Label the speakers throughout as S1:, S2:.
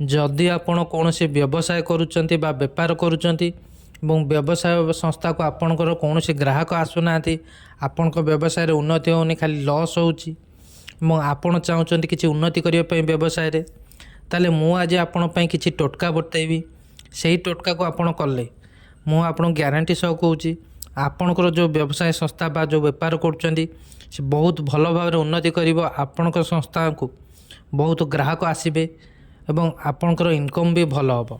S1: जदि आपण कौन व्यवसाय करुँच बा बेपार करुँच ଏବଂ ବ୍ୟବସାୟ ସଂସ୍ଥାକୁ ଆପଣଙ୍କର କୌଣସି ଗ୍ରାହକ ଆସୁନାହାନ୍ତି, ଆପଣଙ୍କ ବ୍ୟବସାୟରେ ଉନ୍ନତି ହେଉନି, ଖାଲି ଲସ୍ ହେଉଛି ଏବଂ ଆପଣ ଚାହୁଁଛନ୍ତି କିଛି ଉନ୍ନତି କରିବା ପାଇଁ ବ୍ୟବସାୟରେ, ତାହେଲେ ମୁଁ ଆଜି ଆପଣ ପାଇଁ କିଛି ଟୋଟକା ବତେଇବି। ସେହି ଟୋଟକାକୁ ଆପଣ କଲେ ମୁଁ ଆପଣଙ୍କୁ ଗ୍ୟାରେଣ୍ଟି ସହ କହୁଛି ଆପଣଙ୍କର ଯେଉଁ ବ୍ୟବସାୟ ସଂସ୍ଥା ବା ଯେଉଁ ବେପାର କରୁଛନ୍ତି ସେ ବହୁତ ଭଲ ଭାବରେ ଉନ୍ନତି କରିବ। ଆପଣଙ୍କ ସଂସ୍ଥାକୁ ବହୁତ ଗ୍ରାହକ ଆସିବେ ଏବଂ ଆପଣଙ୍କର ଇନକମ୍ ବି ଭଲ ହେବ।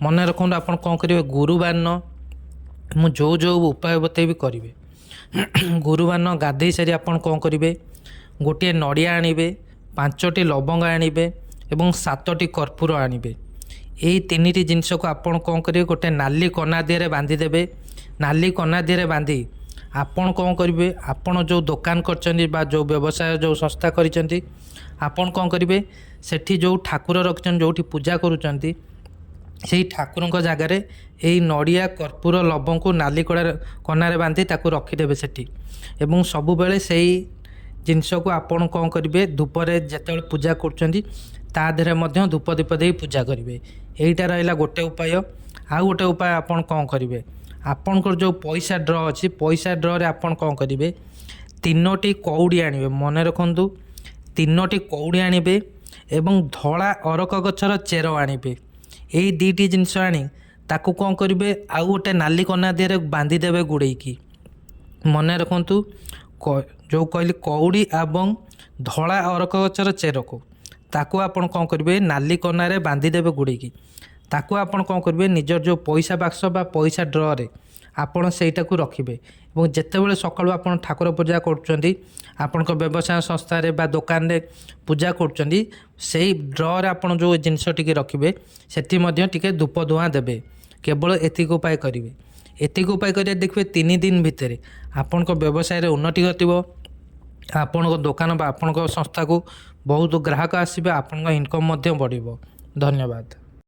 S1: ମନେ ରଖନ୍ତୁ, ଆପଣ କ'ଣ କରିବେ, ଗୁରୁବାର ଦିନ ମୁଁ ଯେଉଁ ଉପାୟ ବତେଇବି କରିବେ। ଗୁରୁବାର ଦିନ ଗାଧୋଇ ସାରି ଆପଣ କ'ଣ କରିବେ, ଗୋଟିଏ ନଡ଼ିଆ ଆଣିବେ, 5ଟି ଲବଙ୍ଗ ଆଣିବେ ଏବଂ 7ଟି କର୍ପୂର ଆଣିବେ। ଏହି 3ଟି ଜିନିଷକୁ ଆପଣ କ'ଣ କରିବେ, ଗୋଟେ ନାଲି କନା ଦିହରେ ବାନ୍ଧିଦେବେ। ନାଲି କନା ଦିହରେ ବାନ୍ଧି ଆପଣ କ'ଣ କରିବେ, ଆପଣ ଯେଉଁ ଦୋକାନ କରିଛନ୍ତି ବା ଯେଉଁ ବ୍ୟବସାୟ ଯେଉଁ ସଂସ୍ଥା କରିଛନ୍ତି, ଆପଣ କ'ଣ କରିବେ, ସେଠି ଯେଉଁ ଠାକୁର ରଖିଛନ୍ତି, ଯେଉଁଠି ପୂଜା କରୁଛନ୍ତି, ସେହି ଠାକୁରଙ୍କ ଜାଗାରେ ଏହି ନଡ଼ିଆ କର୍ପୂର ଲବଙ୍ଗକୁ ନାଲି କନାରେ ବାନ୍ଧି ତାକୁ ରଖିଦେବେ ସେଠି। ଏବଂ ସବୁବେଳେ ସେଇ ଜିନିଷକୁ ଆପଣ କ'ଣ କରିବେ, ଧୂପରେ ଯେତେବେଳେ ପୂଜା କରୁଛନ୍ତି ତା ଦେହରେ ମଧ୍ୟ ଧୂପ ଦୀପ ଦେଇ ପୂଜା କରିବେ। ଏଇଟା ରହିଲା ଗୋଟେ ଉପାୟ। ଆଉ ଗୋଟେ ଉପାୟ ଆପଣ କ'ଣ କରିବେ, ଆପଣଙ୍କର ଯେଉଁ ପଇସା ଡ୍ର ଅଛି, ପଇସା ଡ୍ରରେ ଆପଣ କ'ଣ କରିବେ, 3ଟି କଉଡ଼ି ଆଣିବେ। ମନେ ରଖନ୍ତୁ, 3ଟି କଉଡ଼ି ଆଣିବେ ଏବଂ ଧଳା ଅରଖ ଗଛର ଚେର ଆଣିବେ। ଏଇ 2ଟି ଜିନିଷ ଆଣି ତାକୁ କ'ଣ କରିବେ, ଆଉ ଗୋଟେ ନାଲି କନା ଦେହରେ ବାନ୍ଧିଦେବେ ଗୁଡ଼େଇକି। ମନେ ରଖନ୍ତୁ, ଯେଉଁ କହିଲି କଉଡ଼ି ଏବଂ ଧଳା ଅରଖ ଗଛର ଚେରକୁ ତାକୁ ଆପଣ କ'ଣ କରିବେ, ନାଲି କନାରେ ବାନ୍ଧିଦେବେ ଗୁଡ଼େଇକି। ତାକୁ ଆପଣ କ'ଣ କରିବେ, ନିଜର ଯେଉଁ ପଇସା ବାକ୍ସ ବା ପଇସା ଡ୍ରରେ ଆପଣ ସେଇଟାକୁ ରଖିବେ। ଏବଂ ଯେତେବେଳେ ସକାଳୁ ଆପଣ ଠାକୁର ପୂଜା କରୁଛନ୍ତି, ଆପଣଙ୍କ ବ୍ୟବସାୟ ସଂସ୍ଥାରେ ବା ଦୋକାନରେ ପୂଜା କରୁଛନ୍ତି, ସେଇ ଡ୍ରରେ ଆପଣ ଯେଉଁ ଜିନିଷ ଟିକେ ରଖିବେ, ସେଠି ମଧ୍ୟ ଟିକେ ଧୂପ ଧୂଆଁ ଦେବେ। କେବଳ ଏତିକି ଉପାୟ କରିବେ। ଏତିକି ଉପାୟ କରିବା, ଦେଖିବେ 3 ଦିନ ଭିତରେ ଆପଣଙ୍କ ବ୍ୟବସାୟରେ ଉନ୍ନତି ଘଟିବ। ଆପଣଙ୍କ ଦୋକାନ ବା ଆପଣଙ୍କ ସଂସ୍ଥାକୁ ବହୁତ ଗ୍ରାହକ ଆସିବେ, ଆପଣଙ୍କ ଇନକମ୍ ମଧ୍ୟ ବଢ଼ିବ। ଧନ୍ୟବାଦ।